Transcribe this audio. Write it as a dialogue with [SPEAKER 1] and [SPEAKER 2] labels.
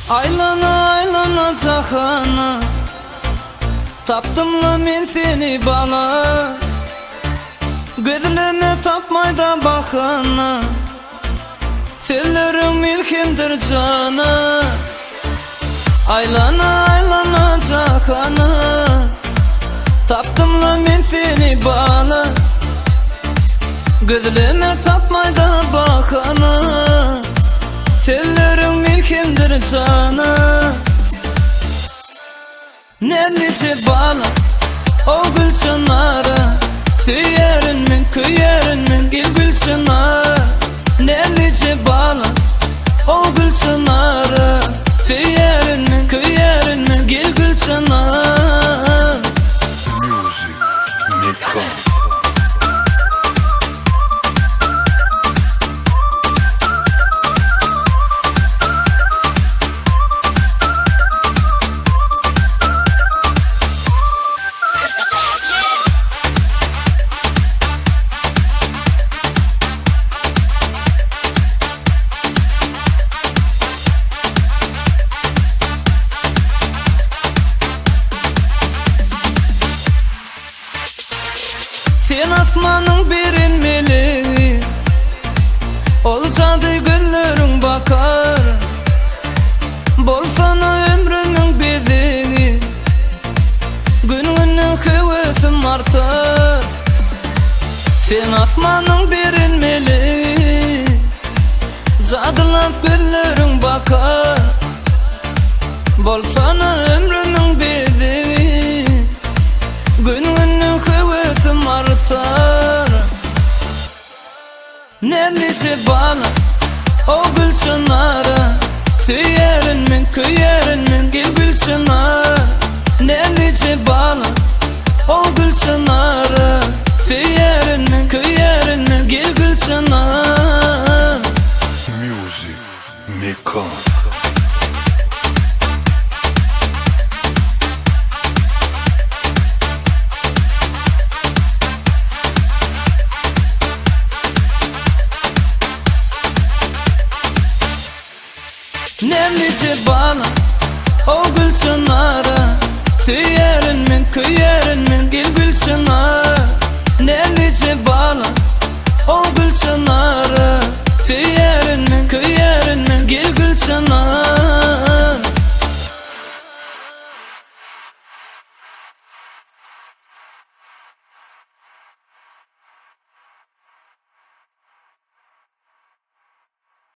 [SPEAKER 1] Aylana aylana cahana, tapdımla men seni bala. Gözlerine tapmayda bakana, sellerim milkimdir cana. Aylana aylana cahana, tapdımla men seni bala. Gözlerine tapmayda bakana, sellerim milkimdir cana. Nerlice bana o gül çınarı, süyerin min küyerin min gül çınar. Nerlice bana o gül çınarı, süyerin min küyerin min gül çınar.
[SPEAKER 2] Music Mekon.
[SPEAKER 1] Sen asmanın birinmeli, olsadı güllerin bakar. Bolsana ömrünün bizi, gününün hevesim artar. Sen asmanın birinmeli, zadılap güllerin bakar. Bolsana ömrünün bizi, gününün hevesim artar. Nerlice bana o gül çınarı, süyerin min küyerin min gül çınar. Nerlice bana o gül çınarı, süyerin min küyerin min gül çınar.
[SPEAKER 2] Music Mekon.
[SPEAKER 1] Nerlice bana o gül çınarı, süyerin min küyerin min gül çınar. Nerlice bana o gül çınarı, süyerin min küyerin min gül çınar.